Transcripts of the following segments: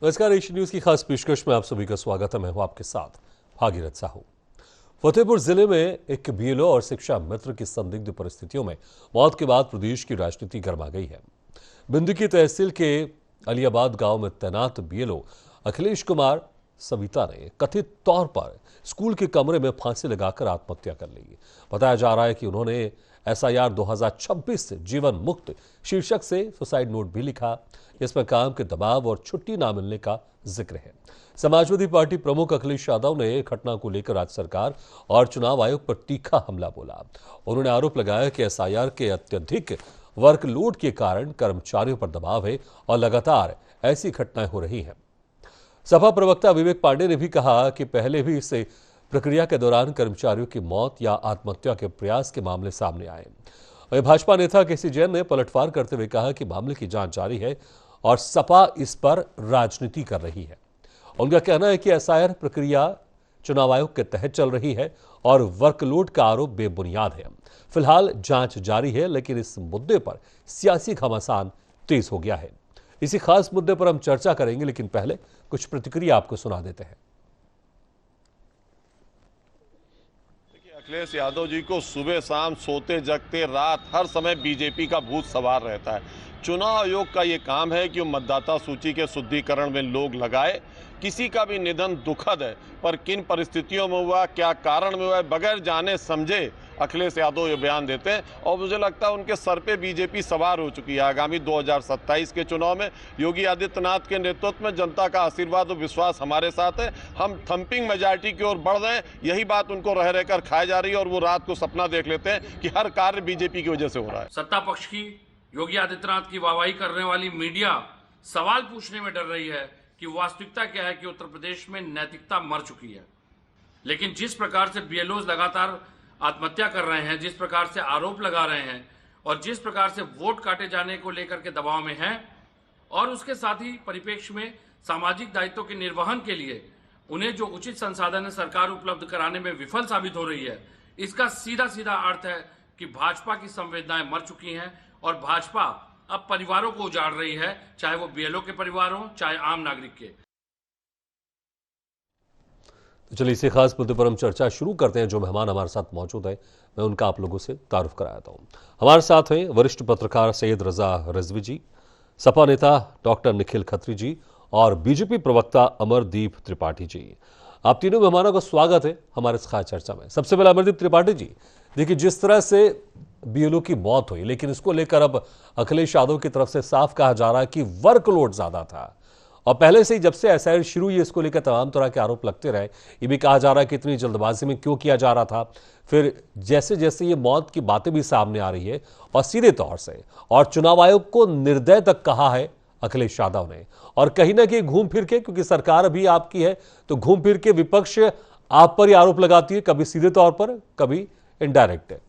नमस्कार, Asian news की खास पेशकश में आप सभी का स्वागत है। मैं हूं आपके साथ भागीरथ साहू। फतेहपुर जिले में एक बीएलओ और शिक्षा मित्र की संदिग्ध परिस्थितियों में मौत के बाद प्रदेश की राजनीति गर्मा गई है। बिंदु की तहसील के अलियाबाद गांव में तैनात बीएलओ अखिलेश कुमार सविता ने कथित तौर पर स्कूल के कमरे में फांसी लगाकर आत्महत्या कर ली। बताया जा रहा है कि उन्होंने एसआईआर 2026 जीवन मुक्त शीर्षक से सुसाइड नोट भी लिखा, जिसमें काम के दबाव और छुट्टी ना मिलने का जिक्र है। समाजवादी पार्टी प्रमुख अखिलेश यादव ने घटना को लेकर राज्य सरकार और चुनाव आयोग पर तीखा हमला बोला। उन्होंने आरोप लगाया कि एसआईआर के अत्यधिक वर्कलोड के कारण कर्मचारियों पर दबाव है और लगातार ऐसी घटनाएं हो रही हैं। सपा प्रवक्ता विवेक पांडे ने भी कहा कि पहले भी इस प्रक्रिया के दौरान कर्मचारियों की मौत या आत्महत्या के प्रयास के मामले सामने आए। वहीं भाजपा नेता केसी जैन ने पलटवार करते हुए कहा कि मामले की जांच जारी है और सपा इस पर राजनीति कर रही है। उनका कहना है कि एसआईआर प्रक्रिया चुनाव आयोग के तहत चल रही है और वर्कलोड का आरोप बेबुनियाद है। फिलहाल जांच जारी है, लेकिन इस मुद्दे पर सियासी घमासान तेज हो गया है। इसी खास मुद्दे पर हम चर्चा करेंगे, लेकिन पहले कुछ प्रतिक्रिया आपको सुना देते हैं। अखिलेश यादव जी को सुबह शाम सोते जगते रात हर समय बीजेपी का भूत सवार रहता है। चुनाव आयोग का ये काम है कि वो मतदाता सूची के शुद्धिकरण में लोग लगाए। किसी का भी निधन दुखद है, पर किन परिस्थितियों में हुआ, क्या कारण में हुआ, बगैर जाने समझे अखिलेश यादव ये बयान देते हैं। और मुझे लगता है उनके सर पे बीजेपी सवार हो चुकी है। आगामी 2027 के चुनाव में योगी आदित्यनाथ के नेतृत्व में जनता का आशीर्वाद और विश्वास हमारे साथ है। हम थंपिंग मेजॉरिटी की ओर बढ़ रहे हैं। यही बात उनको रह रहकर खाई जा रही है और वो रात को सपना देख लेते हैं कि हर कार्य बीजेपी की वजह से हो रहा है। सत्ता पक्ष की योगी आदित्यनाथ की वाहवाही करने वाली मीडिया सवाल पूछने में डर रही है कि वास्तविकता क्या है कि उत्तर प्रदेश में नैतिकता मर चुकी है। लेकिन जिस प्रकार से बीएलओज लगातार आत्महत्या कर रहे हैं, जिस प्रकार से आरोप लगा रहे हैं और जिस प्रकार से वोट काटे जाने को लेकर के दबाव में हैं, और उसके साथ ही परिप्रेक्ष्य में सामाजिक दायित्वों के निर्वहन के लिए उन्हें जो उचित संसाधन सरकार उपलब्ध कराने में विफल साबित हो रही है, इसका सीधा सीधा अर्थ है कि भाजपा की संवेदनाएं मर चुकी हैं और भाजपा अब परिवारों को उजाड़ रही है, चाहे वो बीएलओ के परिवार हो, चाहे आम नागरिक के। तो चलिए इसी खास मुद्दे पर हम चर्चा शुरू करते हैं। जो मेहमान हमारे साथ मौजूद है, मैं उनका आप लोगों से तारुफ कराता हूं। हमारे साथ हैं वरिष्ठ पत्रकार सैयद रजा रिजवी जी, सपा नेता डॉक्टर निखिल खत्री जी और बीजेपी प्रवक्ता अमरदीप त्रिपाठी जी। आप तीनों मेहमानों का स्वागत है हमारे इस खास चर्चा में। सबसे पहले अमरदीप त्रिपाठी जी, देखिए जिस तरह से बीएलओ की मौत हुई, लेकिन इसको लेकर अब अखिलेश यादव की तरफ से साफ कहा जा रहा है कि वर्कलोड ज्यादा था और पहले से ही जब से एसआईआर शुरू हुई इसको लेकर तमाम तरह के आरोप लगते रहे। ये भी कहा जा रहा है कि इतनी जल्दबाजी में क्यों किया जा रहा था। फिर जैसे जैसे ये मौत की बातें भी सामने आ रही है और सीधे तौर से और चुनाव आयोग को निर्दय तक कहा है अखिलेश यादव ने, और कहीं ना कहीं घूम फिर के, क्योंकि सरकार अभी आपकी है, तो घूम फिर के विपक्ष आप पर ही आरोप लगाती है, कभी सीधे तौर पर, कभी इनडायरेक्ट है।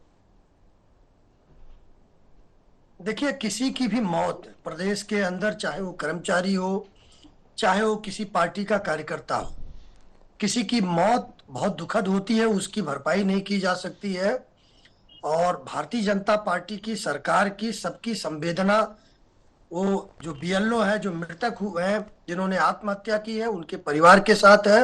देखिए, किसी की भी मौत प्रदेश के अंदर, चाहे वो कर्मचारी हो, चाहे वो किसी पार्टी का कार्यकर्ता हो, किसी की मौत बहुत दुखद होती है, उसकी भरपाई नहीं की जा सकती है। और भारतीय जनता पार्टी की, सरकार की, सबकी संवेदना वो जो बीएलओ है, जो मृतक हुए हैं, जिन्होंने आत्महत्या की है, उनके परिवार के साथ है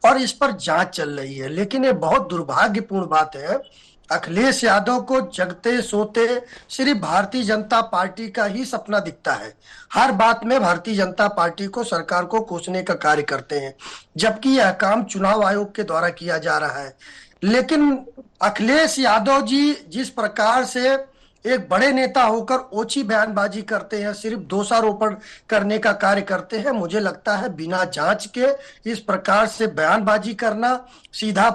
और इस पर जांच चल रही है। लेकिन ये बहुत दुर्भाग्यपूर्ण बात है, अखिलेश यादव को जगते सोते सिर्फ भारतीय जनता पार्टी का ही सपना दिखता है। हर बात में भारतीय जनता पार्टी को, सरकार को कोसने का कार्य करते हैं, जबकि यह काम चुनाव आयोग के द्वारा किया जा रहा है। लेकिन अखिलेश यादव जी जिस प्रकार से एक बड़े नेता होकर ओछी बयानबाजी करते हैं, सिर्फ दोषारोपण करने का कार्य करते हैं, मुझे लगता है बिना जांच के इस प्रकार से बयानबाजी करना, सीधा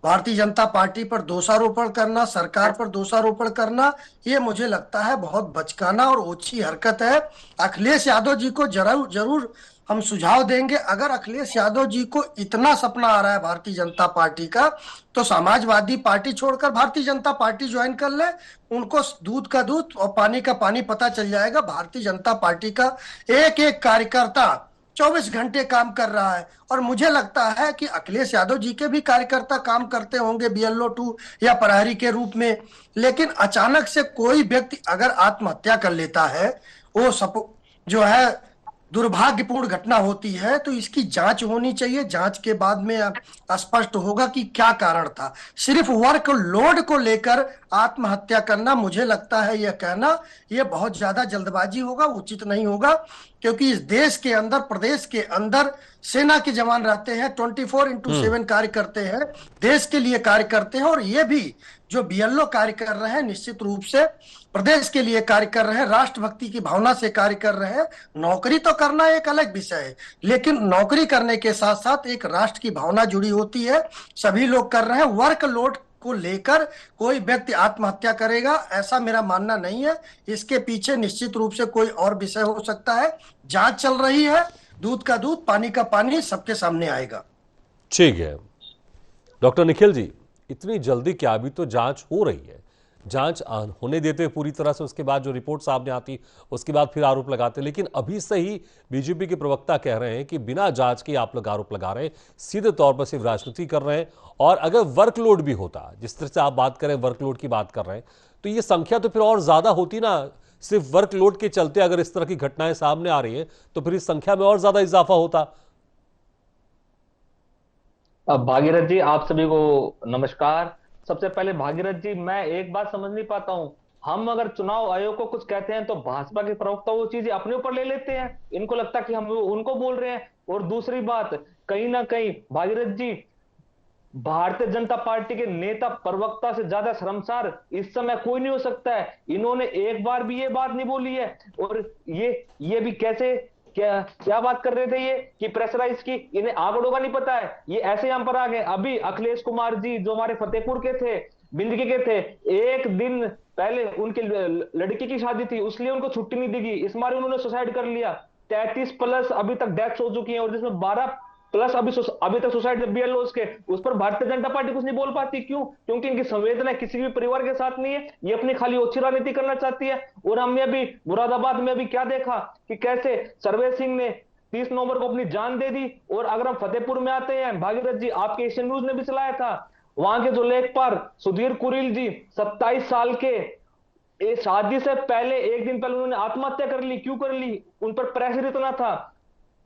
भारतीय जनता पार्टी पर दोषारोपण करना, सरकार पर दोषारोपण करना, ये मुझे लगता है बहुत बचकाना और ओछी हरकत है। अखिलेश यादव जी को जरूर हम सुझाव देंगे, अगर अखिलेश यादव जी को इतना सपना आ रहा है भारतीय जनता पार्टी का, तो समाजवादी पार्टी छोड़कर भारतीय जनता पार्टी ज्वाइन कर ले। उनको दूध का दूध और पानी का पानी पता चल जाएगा। भारतीय जनता पार्टी का एक एक कार्यकर्ता 24 घंटे काम कर रहा है और मुझे लगता है कि अखिलेश यादव जी के भी कार्यकर्ता काम करते होंगे बीएलओ 2 या प्रहरी के रूप में। लेकिन अचानक से कोई व्यक्ति अगर आत्महत्या कर लेता है, वो जो है दुर्भाग्यपूर्ण घटना होती है तो इसकी जांच होनी चाहिए। जांच के बाद में स्पष्ट होगा कि क्या कारण था। सिर्फ वर्क लोड को लेकर आत्महत्या करना, मुझे लगता है यह कहना यह बहुत ज्यादा जल्दबाजी होगा, उचित नहीं होगा। क्योंकि इस देश के अंदर, प्रदेश के अंदर सेना के जवान रहते हैं, 24x7 कार्य करते हैं, देश के लिए कार्य करते हैं। और ये भी जो बीएलओ कार्य कर रहे हैं, निश्चित रूप से प्रदेश के लिए कार्य कर रहे हैं, राष्ट्रभक्ति की भावना से कार्य कर रहे हैं। नौकरी तो करना एक अलग विषय है, लेकिन नौकरी करने के साथ साथ एक राष्ट्र की भावना जुड़ी होती है। सभी लोग कर रहे हैं। वर्क लोड को लेकर कोई व्यक्ति आत्महत्या करेगा, ऐसा मेरा मानना नहीं है। इसके पीछे निश्चित रूप से कोई और विषय हो सकता है। जांच चल रही है, दूध का दूध, पानी का पानी सबके सामने आएगा। ठीक है डॉक्टर निखिल जी, इतनी जल्दी क्या? अभी तो जांच हो रही है, जांच होने देते पूरी तरह से, उसके बाद जो रिपोर्ट सामने आती उसके बाद फिर आरोप लगाते। लेकिन अभी से ही बीजेपी के प्रवक्ता कह रहे हैं कि बिना जांच के आप लोग आरोप लगा रहे हैं, सीधे तौर पर सिर्फ राजनीति कर रहे हैं। और अगर वर्कलोड भी होता, जिस तरह से आप बात करें, वर्कलोड की बात कर रहे हैं, तो ये संख्या तो फिर और ज्यादा होती ना। सिर्फ वर्कलोड के चलते अगर इस तरह की घटनाएं सामने आ रही है तो फिर इस संख्या में और ज्यादा इजाफा होता। अब भागीरथ जी, आप सभी को नमस्कार। सबसे पहले भागीरथ जी, मैं एक बात समझ नहीं पाता हूं। हम अगर चुनाव आयोग को कुछ कहते हैं तो भाजपा के प्रवक्ता वो चीजें अपने ऊपर ले लेते हैं। इनको लगता है कि हम उनको बोल रहे हैं। और दूसरी बात, कहीं ना कहीं भागीरथ जी, भारतीय जनता पार्टी के नेता प्रवक्ता से ज्यादा शर्मसार इस समय कोई नहीं हो सकता है। इन्होंने एक बार भी ये बात नहीं बोली है। और ये भी कैसे, क्या क्या बात कर रहे थे ये कि प्रेशराइज की, इन्हें आंकड़ों का नहीं पता है। ये ऐसे यहां पर आ गए। अभी अखिलेश कुमार जी जो हमारे फतेहपुर के थे, बिंदगी के थे, एक दिन पहले उनके लड़की की शादी थी, उसलिए उनको छुट्टी नहीं दी गई, इस मारे उन्होंने सुसाइड कर लिया। 33+ अभी तक डेथ्स हो चुकी हैं, और जिसमें 12+ अभी तक सुसाइड बीएलओ के। उस पर भारतीय जनता पार्टी कुछ नहीं बोल पाती। क्यों? क्योंकि इनकी संवेदना किसी भी परिवार के साथ नहीं है। ये अपनी खाली ओछी राजनीति करना चाहती है। और हमने अभी मुरादाबाद में अभी क्या देखा कि कैसे सर्वे सिंह ने 30 नवंबर को अपनी जान दे दी। और अगर हम फतेहपुर में आते हैं भागीरथ जी, आपके एशियन न्यूज ने भी चलाया था, वहां के जो लेखपाल सुधीर कुरील जी, 27 साल के, शादी से पहले एक दिन पहले उन्होंने आत्महत्या कर ली। क्यों कर ली? उन पर प्रेशर इतना था।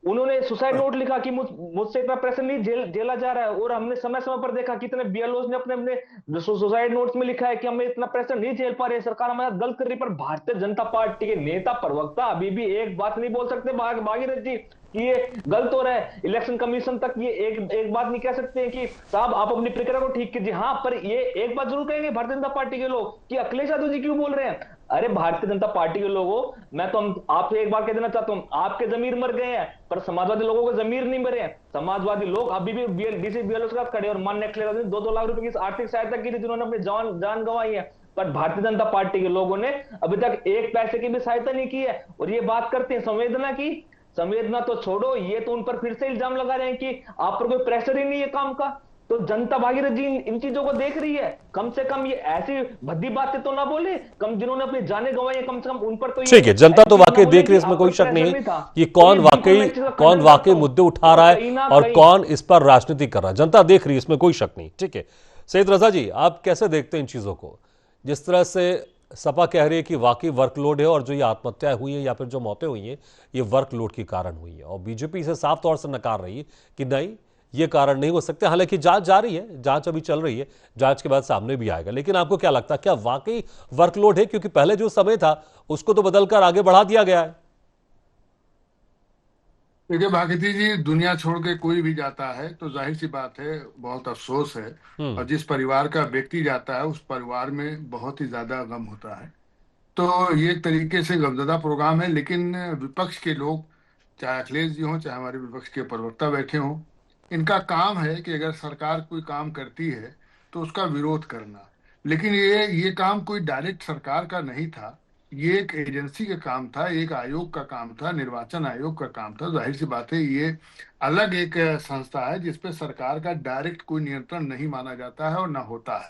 उन्होंने सुसाइड नोट लिखा कि मुझसे इतना प्रेशर नहीं झेला जा रहा है। और हमने समय समय पर देखा कितने बीएलओ ने अपने अपने सुसाइड नोट्स में लिखा है कि हमें इतना प्रेशर नहीं झेल पा रहे, सरकार हमारा गलत कर रही। पर भारतीय जनता पार्टी के नेता प्रवक्ता अभी भी एक बात नहीं बोल सकते भागीरथ जी कि ये गलत हो रहा है। इलेक्शन कमीशन तक ये एक बात नहीं कह सकते हैं कि साहब आप अपनी प्रक्रिया को ठीक कीजिए। हाँ, पर ये एक बात जरूर कहेंगे भारतीय जनता पार्टी के लोग कि अखिलेश यादव जी क्यों बोल रहे हैं। अरे भारतीय जनता पार्टी के लोगों, मैं तो आपसे एक बात कह देना चाहता हूं, आपके जमीर मर गए हैं पर समाजवादी लोगों के जमीर नहीं मरे हैं। समाजवादी लोग अभी भी डीसी बीएलओ के साथ खड़े। और माननीय अखिलेश यादव ने 2-2 लाख रुपए की आर्थिक सहायता की थी, जिन्होंने अपनी जान गंवाई है। पर भारतीय जनता पार्टी के लोगों ने अभी तक एक पैसे की भी सहायता नहीं की है। और ये बात करते हैं संवेदना की, संवेदना तो छोड़ो, ये तो उन पर फिर से इल्जाम लगा रहे हैं कि आप पर कोई प्रेशर ही नहीं है काम का। तो जनता भागीरथ जी इन चीजों को देख रही है। कम से कम ये ऐसी भद्दी बातें तो ना बोले, कम जिन्होंने अपनी जाने गंवाई, कम से कम उन पर तो ठीक है, जनता तो वाकई देख रही है, इसमें कोई शक नहीं है कि कौन वाकई मुद्दे उठा रहा है और कौन इस पर राजनीति कर रहा है। जनता देख रही है, इसमें कोई शक नहीं। ठीक है सैयद रजा जी, आप कैसे देखते हैं इन चीजों को? जिस तरह से सपा कह रही है कि वाकई वर्कलोड है और जो ये आत्महत्याएं हुई है या फिर जो मौतें हुई हैं ये वर्कलोड के कारण हुई है, और बीजेपी इसे साफ तौर से नकार रही है कि नहीं, ये कारण नहीं हो सकते। हालांकि जांच जारी है, जांच अभी चल रही है, जांच के बाद सामने भी आएगा। लेकिन आपको क्या लगता है, क्या वाकई वर्कलोड है? क्योंकि पहले जो समय था उसको तो बदलकर आगे बढ़ा दिया गया है। देखिए भागीरथी जी, दुनिया छोड़ के कोई भी जाता है तो जाहिर सी बात है बहुत अफसोस है। और जिस परिवार का व्यक्ति जाता है उस परिवार में बहुत ही ज्यादा गम होता है। तो ये एक तरीके से गमजदा प्रोग्राम है। लेकिन विपक्ष के लोग, चाहे अखिलेश जी हों, चाहे हमारे विपक्ष के प्रवक्ता बैठे हों, इनका काम है कि अगर सरकार कोई काम करती है तो उसका विरोध करना। लेकिन ये काम कोई डायरेक्ट सरकार का नहीं था, ये एक एजेंसी का काम था, एक आयोग का काम था, निर्वाचन आयोग का काम था। जाहिर सी बात है ये अलग एक संस्था है जिसपे सरकार का डायरेक्ट कोई नियंत्रण नहीं माना जाता है और ना होता है।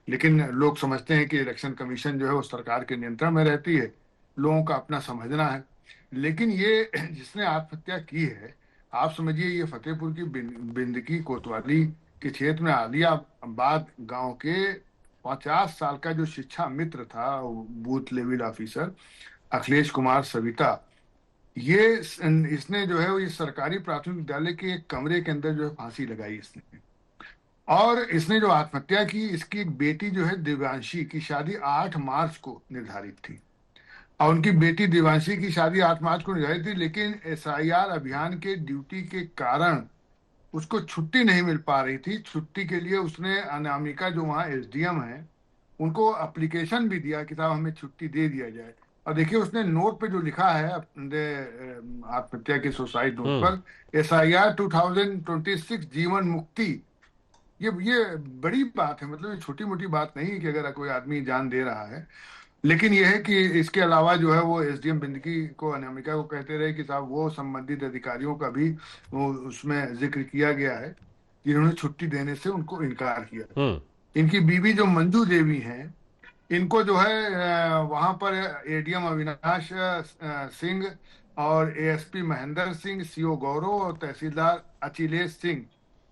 लेकिन लोग समझते हैं कि इलेक्शन कमीशन जो है वो सरकार के नियंत्रण में रहती है, लोगों का अपना समझना है। लेकिन ये जिसने आत्महत्या की है, आप समझिए ये फतेहपुर की बिंदकी कोतवाली के क्षेत्र में आलियाबाद गांव के 50 साल का जो शिक्षा मित्र था, booth level officer Akhilesh Kumar Savita, ये इसने जो है वो इस सरकारी प्राथमिक विद्यालय के एक कमरे के अंदर जो है फांसी लगाई इसने। और इसने जो आत्महत्या की, इसकी एक बेटी जो है दिव्यांशी की शादी 8 मार्च को निर्धारित थी। और उनकी बेटी दिव्यांशी की शादी 8 मार्च को निर्धारित थी, लेकिन एसआईआर अभियान के ड्यूटी के कारण उसको छुट्टी नहीं मिल पा रही थी। छुट्टी के लिए उसने अनामिका जो वहाँ एसडीएम है उनको एप्लीकेशन भी दिया कि साहब हमें छुट्टी दे दिया जाए। और देखिए उसने नोट पे जो लिखा है अपने आत्महत्या के सुसाइड नोट पर, एसआईआर 2026 जीवन मुक्ति। ये बड़ी बात है, मतलब ये छोटी मोटी बात नहीं है कि अगर कोई आदमी जान दे रहा है। लेकिन यह है कि इसके अलावा जो है वो एसडीएम बिंदकी को, अनामिका को कहते रहे कि साहब वो संबंधित अधिकारियों का भी वो उसमें जिक्र किया गया है जिन्होंने छुट्टी देने से उनको इनकार किया। इनकी बीवी जो मंजू देवी हैं, इनको जो है वहां पर एडीएम अविनाश सिंह और एएसपी महेंद्र सिंह, सीओ गौरव और तहसीलदार अखिलेश सिंह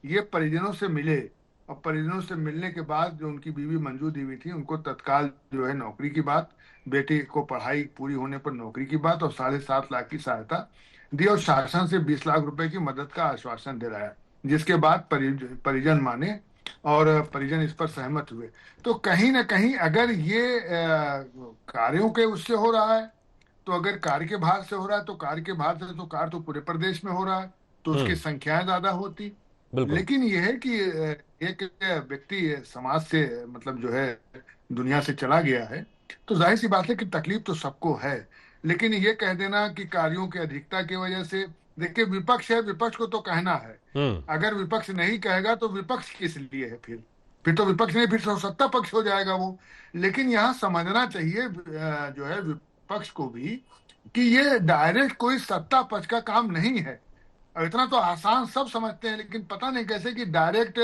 ये परिजनों से मिले। और परिजनों से मिलने के बाद जो उनकी बीवी मंजू देवी थी उनको तत्काल जो है नौकरी की बात, बेटी को पढ़ाई पूरी होने पर नौकरी की बात और 7.5 लाख की सहायता दी और शासन से 20 लाख रुपए की मदद का आश्वासन दिलाया, जिसके बाद परिजन माने और परिजन इस पर सहमत हुए। तो कहीं ना कहीं अगर ये कार्यों के उससे हो रहा है, तो अगर कार्य के भार से हो रहा है तो कार्य के भार से तो कार्य तो पूरे प्रदेश में हो रहा है तो उसकी संख्याएं ज्यादा होती। लेकिन यह है कि एक व्यक्ति समाज से मतलब जो है दुनिया से चला गया है, तो जाहिर सी बात है कि तकलीफ तो सबको है। लेकिन ये कह देना कि कार्यों की अधिकता की वजह से, देखिए विपक्ष है, विपक्ष को तो कहना है। अगर विपक्ष नहीं कहेगा तो विपक्ष किस लिए है? फिर तो विपक्ष नहीं, फिर तो सत्ता पक्ष हो जाएगा वो। लेकिन यहाँ समझना चाहिए जो है विपक्ष को भी कि ये डायरेक्ट कोई सत्ता पक्ष का काम नहीं है। और इतना तो आसान सब समझते हैं, लेकिन पता नहीं कैसे कि डायरेक्ट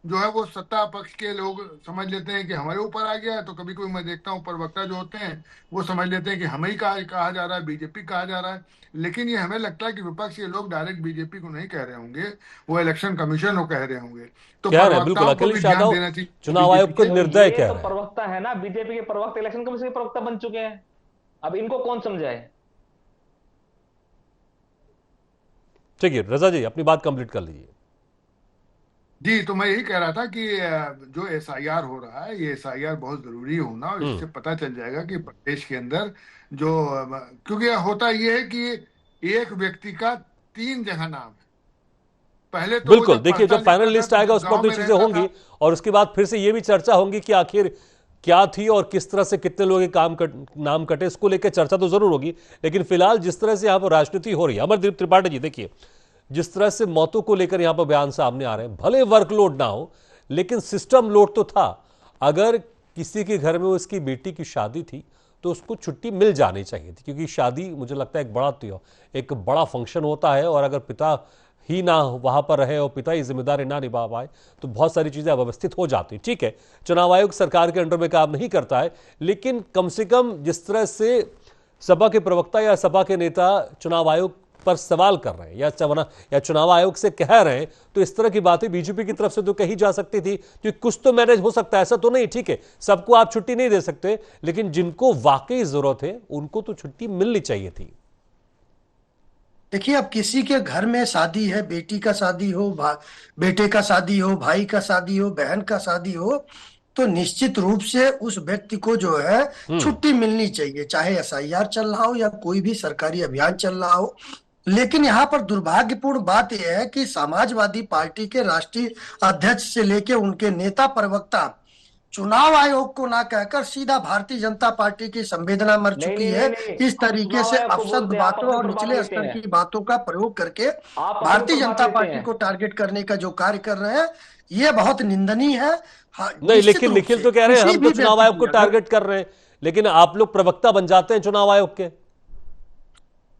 जो है वो सत्ता पक्ष के लोग समझ लेते हैं कि हमारे ऊपर आ गया है। तो कभी कभी मैं देखता हूँ प्रवक्ता जो होते हैं वो समझ लेते हैं कि हमें ही कहा जा रहा है, बीजेपी कहा जा रहा है। लेकिन ये हमें लगता है कि विपक्ष के लोग डायरेक्ट बीजेपी को नहीं कह रहे होंगे, वो इलेक्शन कमीशन को कह रहे होंगे। तो प्रवक्ताओं को भी ध्यान देना चाहिए। चुनाव आयोग को निर्दय कह रहे हैं। प्रवक्ता है ना, बीजेपी के प्रवक्ता इलेक्शन कमीशन के प्रवक्ता बन चुके हैं। अब इनको कौन समझाए? ठीक है रजा जी, अपनी बात कंप्लीट कर लीजिए। जी, तो मैं यही कह रहा था कि जो एसआईआर हो रहा है, ये एसआईआर बहुत जरूरी होना, और इससे पता चल जाएगा कि प्रदेश के अंदर जो, क्योंकि होता ये है कि एक व्यक्ति का 3 जगह नाम है। पहले तो बिल्कुल, देखिए जब फाइनल लिस्ट आएगा उसमें अपनी चीजें होंगी और उसके बाद फिर से ये भी चर्चा होगी कि आखिर क्या थी और किस तरह से कितने लोगों के नाम कटे, इसको लेकर चर्चा तो जरूर होगी। लेकिन फिलहाल जिस तरह से यहाँ पर राजनीति हो रही है, अमरदीप त्रिपाठी जी देखिए जिस तरह से मौतों को लेकर यहां पर बयान सामने आ रहे हैं, भले वर्कलोड ना हो लेकिन सिस्टम लोड तो था। अगर किसी के घर में उसकी बेटी की शादी थी तो उसको छुट्टी मिल जानी चाहिए थी, क्योंकि शादी मुझे लगता है एक बड़ा फंक्शन होता है और अगर पिता ही ना वहां पर रहे और पिता ही जिम्मेदारी ना निभा पाए तो बहुत सारी चीजें अव्यवस्थित हो जाती। ठीक है, चुनाव आयोग सरकार के अंडर में काम नहीं करता है, लेकिन कम से कम जिस तरह से सपा के प्रवक्ता या सपा के नेता चुनाव आयोग पर सवाल कर रहे हैं या चुनाव आयोग से कह रहे हैं, तो इस तरह की बातें बीजेपी की तरफ से तो कही जा सकती थी कि कुछ तो मैनेज हो सकता है। ऐसा तो नहीं, ठीक है सबको आप छुट्टी नहीं दे सकते, लेकिन जिनको वाकई जरूरत है उनको तो छुट्टी मिलनी चाहिए थी। देखिए, अब किसी के घर में शादी है, बेटी का शादी हो, बेटे का शादी हो, भाई का शादी हो, बहन का शादी हो, तो निश्चित रूप से उस व्यक्ति को जो है छुट्टी मिलनी चाहिए, चाहे एसआईआर चल रहा हो या कोई भी सरकारी अभियान चल रहा हो। लेकिन यहाँ पर दुर्भाग्यपूर्ण बात यह है कि समाजवादी पार्टी के राष्ट्रीय अध्यक्ष से लेकर उनके नेता प्रवक्ता चुनाव आयोग को ना कहकर सीधा भारतीय जनता पार्टी की संवेदना मर चुकी है। इस तरीके से अपशब्द बातों और निचले स्तर की बातों का प्रयोग करके भारतीय जनता पार्टी को टारगेट करने का जो कार्य कर रहे हैं, ये बहुत निंदनीय है। नहीं, लेकिन निखिल तो कह रहे हैं हम तो चुनाव आयोग को टारगेट कर रहे हैं, लेकिन आप लोग प्रवक्ता बन जाते हैं चुनाव आयोग के।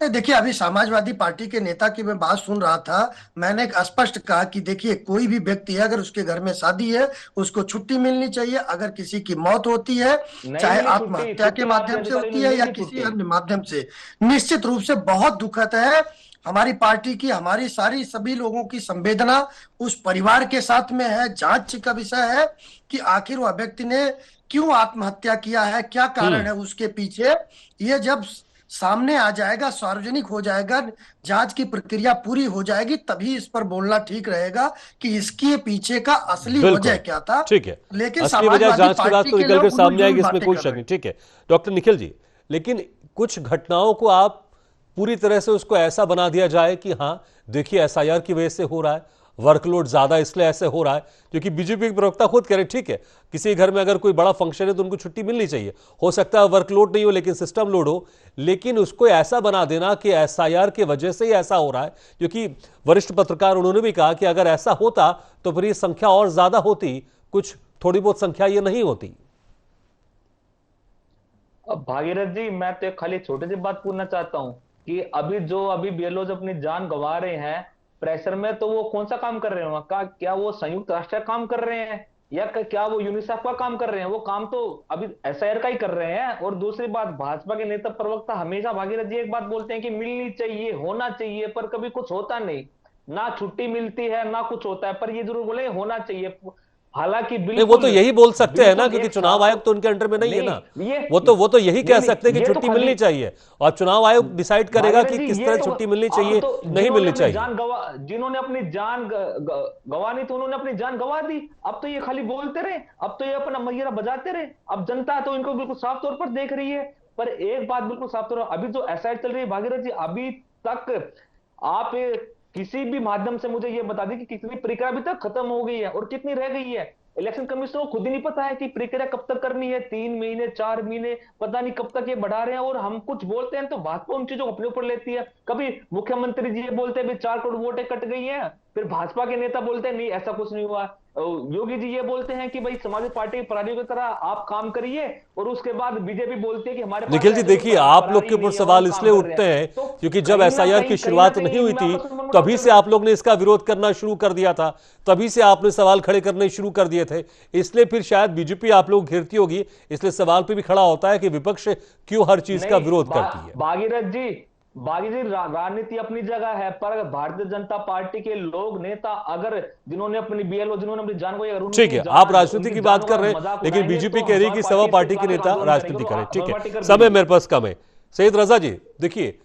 देखिए, अभी समाजवादी पार्टी के नेता की मैं बात सुन रहा था, मैंने स्पष्ट कहा कि देखिए कोई भी व्यक्ति है, अगर उसके घर में शादी है उसको छुट्टी मिलनी चाहिए। अगर किसी की मौत होती है, चाहे आत्महत्या के माध्यम से होती है या किसी अन्य माध्यम से, निश्चित रूप से बहुत दुखद है। हमारी पार्टी की, हमारी सारी सभी लोगों की संवेदना उस परिवार के साथ में है। जांच का विषय है कि आखिर वह व्यक्ति ने क्यों आत्महत्या किया है, क्या कारण है उसके पीछे। ये जब सामने आ जाएगा, सार्वजनिक हो जाएगा, जांच की प्रक्रिया पूरी हो जाएगी, तभी इस पर बोलना ठीक रहेगा कि इसके पीछे का असली वजह बिल्कुल क्या था। ठीक है। लेकिन असली वजह समाजवादी जांच के बाद पार्टी तो के निकल कर लोग सामने आएगी, उलझुल इसमें बातें कोई कर शक रहे नहीं। हैं। ठीक है डॉक्टर निखिल जी, लेकिन कुछ घटनाओं को आप पूरी तरह से उसको ऐसा बना दिया जाए कि हाँ देखिए एसआईआर की वजह से हो रहा है, वर्कलोड ज्यादा इसलिए ऐसे हो रहा है, क्योंकि बीजेपी के प्रवक्ता खुद कह रहे ठीक है किसी घर में अगर कोई बड़ा फंक्शन है तो उनको छुट्टी मिलनी चाहिए, हो सकता है वर्कलोड नहीं हो लेकिन सिस्टम लोड हो, लेकिन उसको ऐसा बना देना कि एसआईआर की वजह से ही ऐसा हो रहा है। क्योंकि वरिष्ठ पत्रकार उन्होंने भी कहा कि अगर ऐसा होता तो फिर ये संख्या और ज्यादा होती, कुछ थोड़ी बहुत संख्या ये नहीं होती। अब भागीरथ जी, मैं तो एक खाली छोटी सी बात पूछना चाहता हूँ कि अभी बीएलओ अपनी जान गंवा रहे हैं प्रेशर में, तो वो कौन सा काम कर रहे हैं वहां का? क्या वो संयुक्त राष्ट्र का काम कर रहे हैं या क्या वो यूनिसेफ का काम कर रहे हैं? वो काम तो अभी एसआईआर का ही कर रहे हैं। और दूसरी बात, भाजपा के नेता प्रवक्ता हमेशा भागीरथ जी एक बात बोलते हैं कि मिलनी चाहिए, होना चाहिए, पर कभी कुछ होता नहीं, ना छुट्टी मिलती है ना कुछ होता है, पर ये जरूर बोले होना चाहिए। हालांकि नहीं वो तो बिल्कुल यही बोल सकते हैं ना, बिल्कुल क्योंकि एक चुनाव साफ आयोग तो उनके अंडर में नहीं है ना। नहीं ये वो तो यही कह नहीं सकते हैं कि ये तो छुट्टी खाली मिलनी चाहिए, और चुनाव आयोग डिसाइड करेगा भागीरथ कि जी, किस ये तरह तो छुट्टी मिलनी अब चाहिए, तो नहीं मिलनी चाहिए। जिन्होंने अपनी जान गंवानी तो उन्होंने अपनी जान गंवा दी। अब तो ये खाली बोलते रहे, अब तो ये अपना मजीरा बजाते रहे। अब जनता तो इनको बिल्कुल साफ तौर पर देख रही है। पर एक बात बिल्कुल साफ तौर पर, अभी जो एसआईआर चल रही है भागीरथ जी, अभी तक आप किसी भी माध्यम से मुझे ये बता दी कि कितनी प्रक्रिया अभी तक खत्म हो गई है और कितनी रह गई है। इलेक्शन कमीशन को खुद ही नहीं पता है कि प्रक्रिया कब तक करनी है, 3 महीने 4 महीने, पता नहीं कब तक ये बढ़ा रहे हैं। और हम कुछ बोलते हैं तो भाजपा उन चीजों को अपने ऊपर लेती है। कभी मुख्यमंत्री जी ये बोलते हैं 4 करोड़ वोटें कट गई हैं, फिर भाजपा के नेता बोलते हैं नहीं ऐसा कुछ नहीं हुआ। योगी जी ये बोलते हैं कि भाई समाजवादी पार्टी के प्राधियों की तरह आप काम करिए, और उसके बाद बीजेपी बोलती है कि हमारे पास निखिल जी ऐसे कोई देखिए, आप लोग फरारी के ऊपर नहीं है, सवाल हम इसलिए काम कर रहे उठते हैं तो क्योंकि जब कहीं ना एसआईआर की कहीं शुरुआत नहीं हुई इनमें थी आपस में मनमुटाव तभी चल से रहा है। आप लोग ने इसका विरोध करना शुरू कर दिया था, तभी से आपने सवाल खड़े करने शुरू कर दिए थे। इसलिए फिर शायद बीजेपी आप लोग घेरती होगी, इसलिए सवाल पे भी खड़ा होता है कि विपक्ष क्यों हर चीज का नहीं विरोध करती है। भागीरथ जी, राजनीति अपनी जगह है, पर अगर भारतीय जनता पार्टी के लोग नेता अगर जिन्होंने अपनी बीएलओ जिन्होंने अपनी जान को अगर ठीक है, आप राजनीति की बात कर रहे हैं, मजाक लेकिन उड़ाएंगे बीजेपी तो कह रही है हम कि समाज सवा पार्टी पार्टी के के नेता आंदोलन राजनीति करेंगे, करें। तो ठीक पार्टी है, कर समय दीजिए। मेरे पास कम है। सैयद रजा जी देखिए,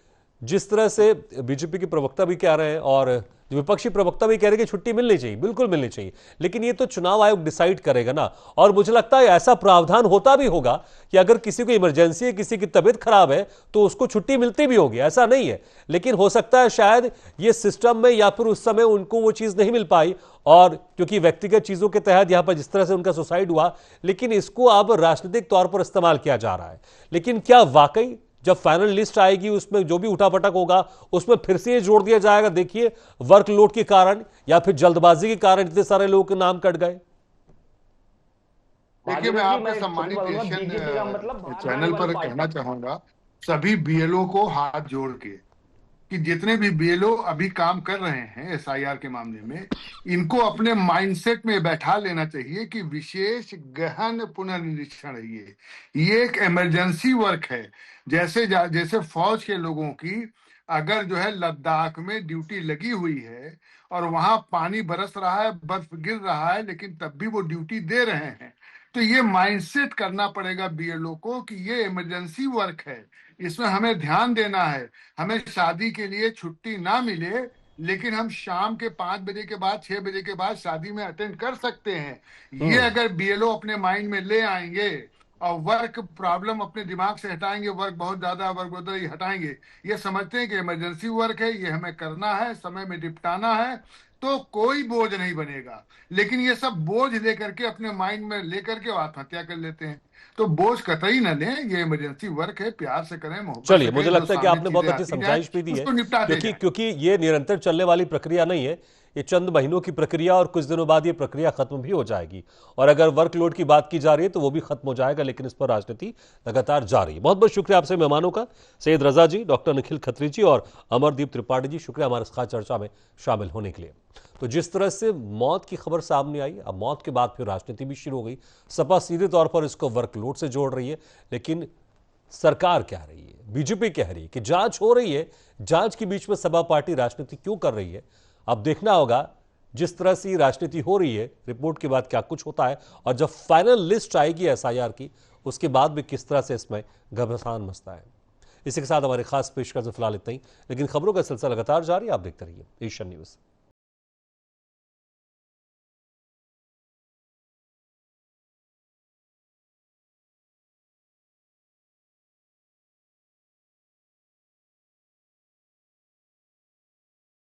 जिस तरह से बीजेपी के प्रवक्ता भी कह रहे हैं और विपक्षी प्रवक्ता भी कह रहे हैं कि छुट्टी मिलनी चाहिए, बिल्कुल मिलनी चाहिए, लेकिन ये तो चुनाव आयोग डिसाइड करेगा ना। और मुझे लगता है ऐसा प्रावधान होता भी होगा कि अगर किसी को इमरजेंसी है, किसी की तबीयत खराब है, तो उसको छुट्टी मिलती भी होगी, ऐसा नहीं है। लेकिन हो सकता है शायद ये सिस्टम में या फिर उस समय उनको वो चीज नहीं मिल पाई, और क्योंकि व्यक्तिगत चीजों के तहत यहां पर जिस तरह से उनका सुसाइड हुआ, लेकिन इसको अब राजनीतिक तौर पर इस्तेमाल किया जा रहा है। लेकिन क्या वाकई जब फाइनल लिस्ट आएगी उसमें जो भी उठापटक होगा उसमें फिर से ये जोड़ दिया जाएगा देखिए वर्कलोड के कारण या फिर जल्दबाजी के कारण इतने सारे लोगों के नाम कट गए? देखिए, मैं आपके सम्मानित बीजेपी का एशियन मतलब चैनल पर कहना चाहूंगा सभी बीएलओ को हाथ जोड़ के कि जितने भी बीएलओ अभी काम कर रहे हैं एसआईआर के मामले में, इनको अपने माइंडसेट में बैठा लेना चाहिए कि विशेष गहन पुनर्निरीक्षण है ये एक इमरजेंसी वर्क है। जैसे फौज के लोगों की अगर जो है लद्दाख में ड्यूटी लगी हुई है और वहां पानी बरस रहा है, बर्फ गिर रहा है, लेकिन तब भी वो ड्यूटी दे रहे हैं। तो ये माइंडसेट करना पड़ेगा बीएलओ को कि ये इमरजेंसी वर्क है, इसमें हमें ध्यान देना है। हमें शादी के लिए छुट्टी ना मिले, लेकिन हम शाम के 5 बजे के बाद 6 बजे के बाद शादी में अटेंड कर सकते हैं। ये अगर बीएलओ अपने माइंड में ले आएंगे और वर्क प्रॉब्लम अपने दिमाग से हटाएंगे, वर्क बहुत ज्यादा वर्क बहुत ज्यादा, ये हटाएंगे, ये समझते हैं कि इमरजेंसी वर्क है, ये हमें करना है, समय में निपटाना है, तो कोई बोझ नहीं बनेगा। लेकिन ये सब बोझ लेकर के अपने माइंड में लेकर के आत्महत्या कर लेते हैं। तो बोझ कतई न लें, ये इमरजेंसी वर्क है, प्यार से करें, मोहब्बत से चलिए, करें, मुझे जो लगता है कि सामने आपने बहुत चीजें अच्छी आती समझाइश जाए भी दी है, उसको निपटाते जाएं। क्योंकि ये निरंतर चलने वाली प्रक्रिया नहीं है, ये चंद महीनों की प्रक्रिया और कुछ दिनों बाद ये प्रक्रिया खत्म भी हो जाएगी। और अगर वर्कलोड की बात की जा रही है तो वो भी खत्म हो जाएगा, लेकिन इस पर राजनीति लगातार जारी है। बहुत बहुत शुक्रिया आपसे मेहमानों का, सैयद रजा जी, डॉक्टर निखिल खत्री जी और अमरदीप त्रिपाठी जी, शुक्रिया हमारे इस खास चर्चा में शामिल होने के लिए। तो जिस तरह से मौत की खबर सामने आई, अब मौत के बाद फिर राजनीति भी शुरू हो गई। सपा सीधे तौर पर इसको वर्कलोड से जोड़ रही है, लेकिन सरकार कह रही है, बीजेपी कह रही है कि जांच हो रही है, जांच के बीच में सपा पार्टी राजनीति क्यों कर रही है? अब देखना होगा जिस तरह से राजनीति हो रही है, रिपोर्ट के बाद क्या कुछ होता है, और जब फाइनल लिस्ट आएगी एसआईआर की उसके बाद भी किस तरह से इसमें घमासान मचता है। इसी के साथ हमारे खास पेशकश फिलहाल इतना ही, लेकिन खबरों का सिलसिला लगातार जारी, आप देखते रहिए एशियन न्यूज।